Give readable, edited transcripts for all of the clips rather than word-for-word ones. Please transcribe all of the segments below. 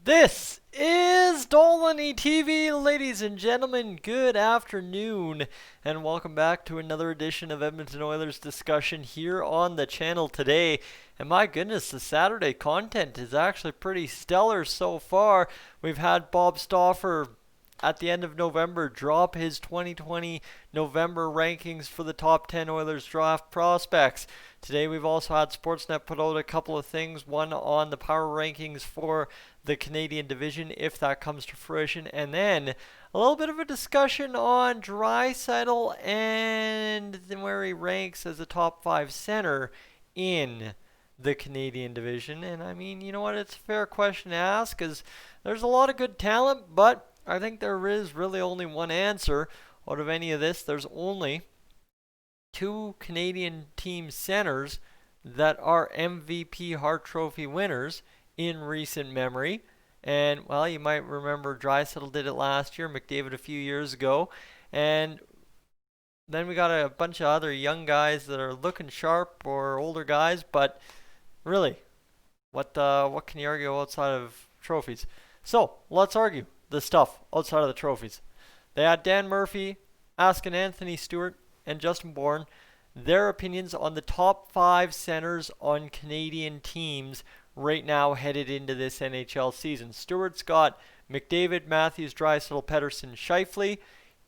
This is Dolynny TV, ladies and gentlemen. Good afternoon, and welcome back to another edition of Edmonton Oilers discussion here on the channel today. And my goodness, the Saturday content is actually pretty stellar so far. We've had Bob Stauffer at the end of November drop his 2020 November rankings for the top 10 Oilers draft prospects. Today we've also had Sportsnet put out a couple of things, one on the power rankings for the Canadian division if that comes to fruition, and then a little bit of a discussion on Draisaitl and where he ranks as a top 5 center in the Canadian division. And I mean, you know what, it's a fair question to ask because there's a lot of good talent, but I think there is really only one answer out of any of this. There's only two Canadian team centers that are MVP Hart Trophy winners in recent memory. And, well, you might remember Draisaitl did it last year, McDavid a few years ago. And then we got a bunch of other young guys that are looking sharp or older guys. But really, what can you argue outside of trophies? So, let's argue the stuff outside of the trophies. They had Dan Murphy asking Anthony Stewart and Justin Bourne their opinions on the top 5 centers on Canadian teams right now headed into this NHL season. Stewart's got McDavid, Matthews, Draisaitl, Pettersson, Scheifele,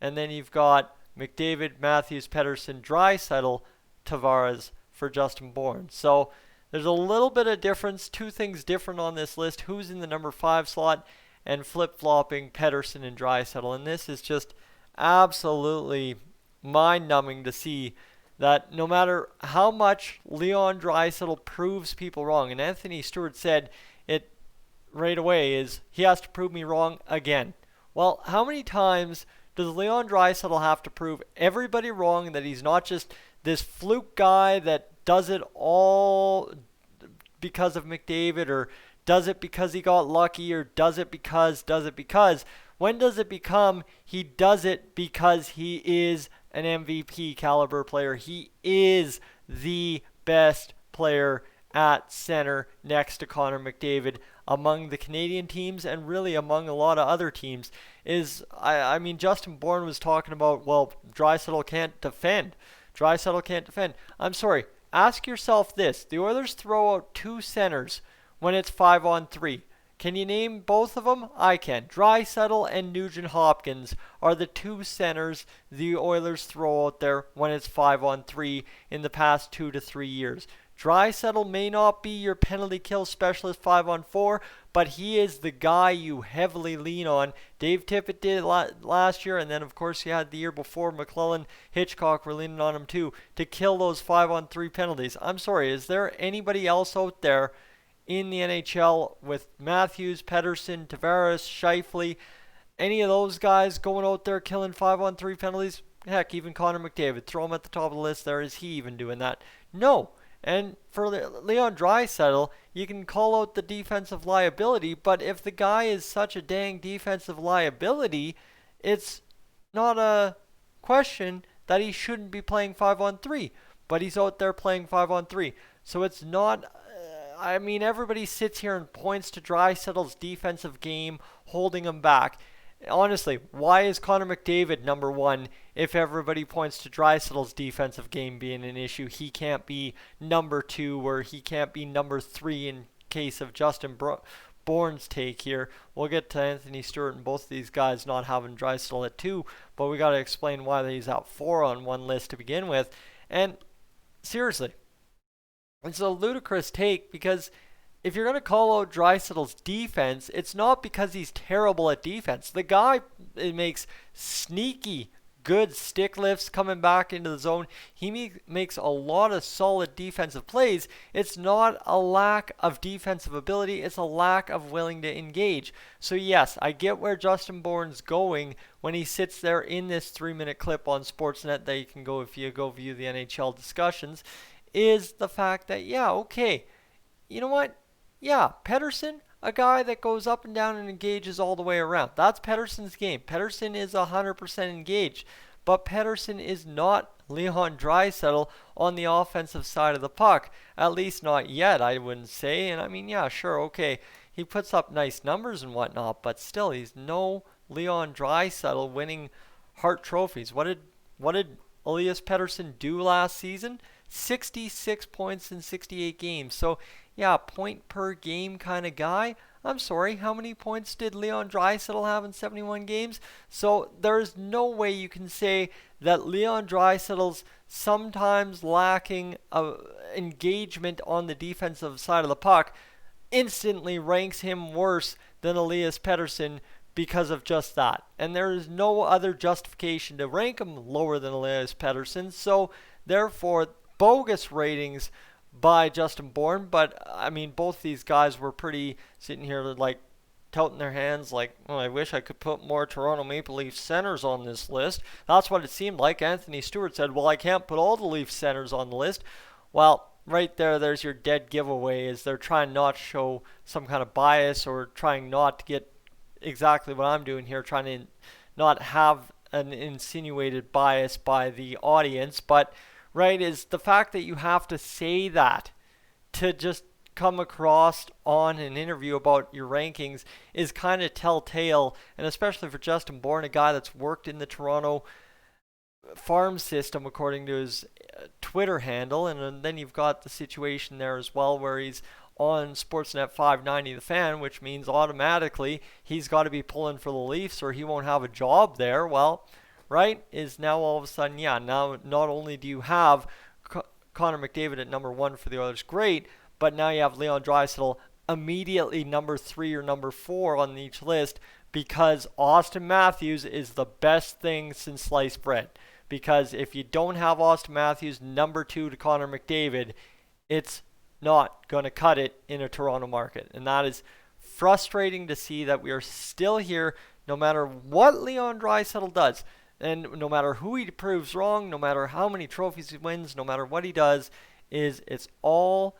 and then you've got McDavid, Matthews, Pettersson, Draisaitl, Tavares for Justin Bourne. So there's a little bit of difference, two things different on this list, who's in the number 5 slot and flip-flopping Pettersson and Draisaitl. And this is just absolutely mind-numbing to see that no matter how much Leon Draisaitl proves people wrong, and Anthony Stewart said it right away, is he has to prove me wrong again. Well, how many times does Leon Draisaitl have to prove everybody wrong, that he's not just this fluke guy that does it all because of McDavid, or does it because he got lucky, or does it because? When does it become he does it because he is an MVP caliber player? He is the best player at center next to Connor McDavid among the Canadian teams, and really among a lot of other teams. I mean, Justin Bourne was talking about, well, Draisaitl can't defend. I'm sorry. Ask yourself this. The Oilers throw out 2 centers when it's 5-on-3. Can you name both of them? I can. Draisaitl and Nugent Hopkins are the 2 centers the Oilers throw out there when it's 5-on-3 in the past 2 to 3 years. Draisaitl may not be your penalty kill specialist 5-on-4, but he is the guy you heavily lean on. Dave Tippett did it last year, and then of course you had the year before. McClellan, Hitchcock were leaning on him too to kill those 5-on-3 penalties. I'm sorry, is there anybody else out there in the NHL with Matthews, Pettersson, Tavares, Scheifele, any of those guys going out there killing 5-on-3 penalties? Heck, even Connor McDavid, throw him at the top of the list there. Is he even doing that? No. And for Leon Draisaitl, you can call out the defensive liability, but if the guy is such a dang defensive liability, it's not a question that he shouldn't be playing 5-on-3. But he's out there playing 5-on-3. So it's not... I mean, everybody sits here and points to Draisaitl's defensive game holding him back. Honestly, why is Connor McDavid number 1 if everybody points to Draisaitl's defensive game being an issue? He can't be number 2, or he can't be number 3 in case of Justin Bourne's take here. We'll get to Anthony Stewart and both of these guys not having Draisaitl at 2, but we got to explain why he's at 4 on one list to begin with. And seriously, it's a ludicrous take, because if you're going to call out Draisaitl's defense, it's not because he's terrible at defense. The guy makes sneaky good stick lifts coming back into the zone. He makes a lot of solid defensive plays. It's not a lack of defensive ability. It's a lack of willing to engage. So yes, I get where Justin Bourne's going when he sits there in this 3-minute clip on Sportsnet that you can go if you go view the NHL discussions, is the fact that, yeah, okay, you know what? Yeah, Pettersson, a guy that goes up and down and engages all the way around. That's Pettersson's game. Pettersson is 100% engaged, but Pettersson is not Leon Draisaitl on the offensive side of the puck. At least not yet, I wouldn't say. And I mean, yeah, sure, okay. he puts up nice numbers and whatnot, but still, he's no Leon Draisaitl winning Hart trophies. What did Elias Pettersson do last season? 66 points in 68 games. So, yeah, point per game kind of guy. I'm sorry, how many points did Leon Draisaitl have in 71 games? So there's no way you can say that Leon Draisaitl's sometimes lacking engagement on the defensive side of the puck instantly ranks him worse than Elias Pettersson because of just that. And there is no other justification to rank him lower than Elias Pettersson. So therefore, bogus ratings by Justin Bourne, but I mean, both these guys were pretty sitting here like touting their hands like, oh, I wish I could put more Toronto Maple Leaf centers on this list. That's what it seemed like. Anthony Stewart said, well, I can't put all the Leaf centers on the list. Well, right there's your dead giveaway, is they're trying not to show some kind of bias or trying not to get exactly what I'm doing here, trying to not have an insinuated bias by the audience, but right, is the fact that you have to say that to just come across on an interview about your rankings is kind of telltale, and especially for Justin Bourne, a guy that's worked in the Toronto farm system according to his Twitter handle, and then you've got the situation there as well where he's on Sportsnet 590 The Fan, which means automatically he's got to be pulling for the Leafs or he won't have a job there. Well, right, is now all of a sudden, yeah, now not only do you have Connor McDavid at number 1 for the Oilers, great, but now you have Leon Draisaitl immediately number 3 or number 4 on each list because Auston Matthews is the best thing since sliced bread. Because if you don't have Auston Matthews number 2 to Connor McDavid, it's not going to cut it in a Toronto market. And that is frustrating to see that we are still here no matter what Leon Draisaitl does. And no matter who he proves wrong, no matter how many trophies he wins, no matter what he does, it's all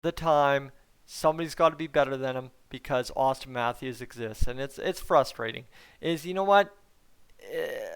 the time somebody's got to be better than him because Auston Matthews exists. And it's frustrating. You know what?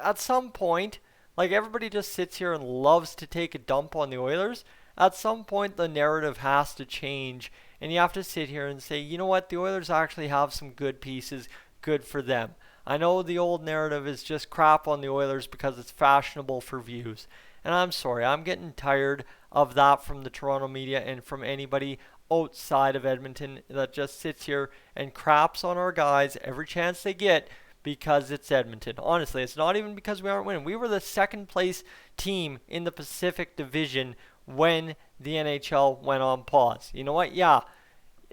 At some point, like everybody just sits here and loves to take a dump on the Oilers. At some point, the narrative has to change. And you have to sit here and say, you know what? The Oilers actually have some good pieces. Good for them. I know the old narrative is just crap on the Oilers because it's fashionable for views. And I'm sorry, I'm getting tired of that from the Toronto media and from anybody outside of Edmonton that just sits here and craps on our guys every chance they get because it's Edmonton. Honestly, it's not even because we aren't winning. We were the second place team in the Pacific Division when the NHL went on pause. You know what? Yeah,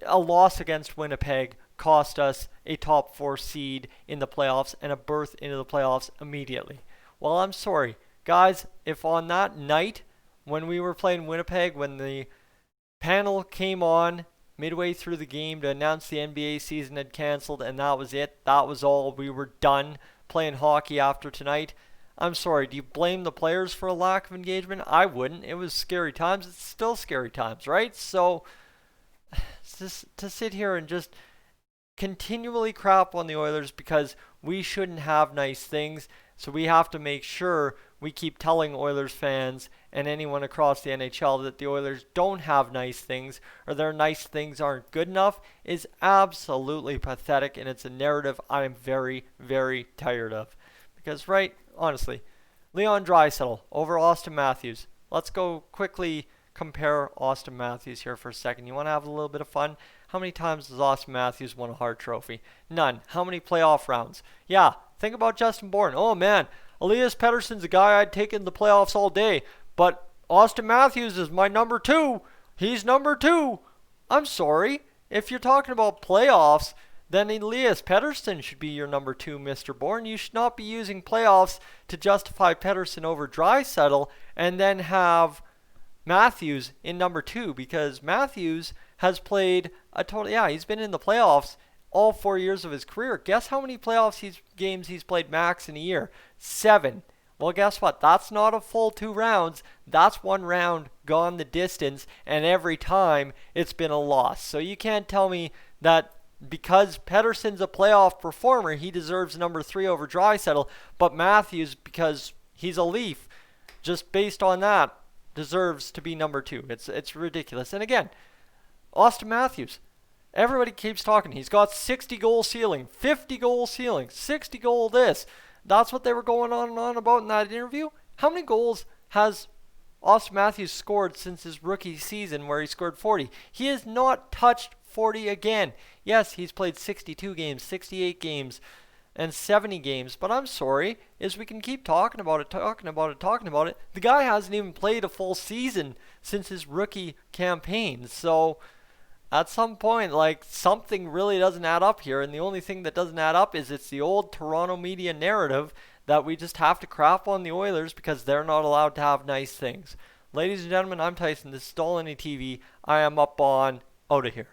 a loss against Winnipeg cost us a top 4 seed in the playoffs and a berth into the playoffs immediately. Well, I'm sorry. Guys, if on that night when we were playing Winnipeg, when the panel came on midway through the game to announce the NBA season had canceled and that was it, that was all, we were done playing hockey after tonight, I'm sorry, do you blame the players for a lack of engagement? I wouldn't. It was scary times. It's still scary times, right? So just to sit here and just continually crap on the Oilers because we shouldn't have nice things. So we have to make sure we keep telling Oilers fans and anyone across the NHL that the Oilers don't have nice things or their nice things aren't good enough is absolutely pathetic, and it's a narrative I'm very, very tired of. Because, right, honestly, Leon Draisaitl over Auston Matthews. Let's go quickly compare Auston Matthews here for a second. You want to have a little bit of fun? How many times has Auston Matthews won a Hart Trophy? None. How many playoff rounds? Yeah, think about Justin Bourne. Oh, man, Elias Pettersson's a guy I'd take in the playoffs all day, but Auston Matthews is my number 2. He's number 2. I'm sorry. If you're talking about playoffs, then Elias Pettersson should be your number 2, Mr. Bourne. You should not be using playoffs to justify Pettersson over Draisaitl and then have Matthews in number 2, because Matthews has played a total, he's been in the playoffs all 4 years of his career. Guess how many playoffs games he's played max in a year? 7. Well, guess what? That's not a full 2 rounds. That's 1 round gone the distance, and every time it's been a loss. So you can't tell me that because Pettersson's a playoff performer, he deserves number 3 over Draisaitl, but Matthews, because he's a Leaf, just based on that, deserves to be number 2. It's ridiculous. And again, Auston Matthews, Everybody keeps talking. He's got 60 goal ceiling, 50 goal ceiling, 60 goal this. That's what they were going on and on about in that interview. How many goals has Auston Matthews scored since his rookie season where he scored 40? He has not touched 40 again. Yes, he's played 62 games, 68 games, and 70 games, but I'm sorry, is we can keep talking about it. The guy hasn't even played a full season since his rookie campaign, so at some point, like, something really doesn't add up here, and the only thing that doesn't add up is it's the old Toronto media narrative that we just have to crap on the Oilers because they're not allowed to have nice things. Ladies and gentlemen, I'm Tyson. This is Dolynny TV. I am up on out of here.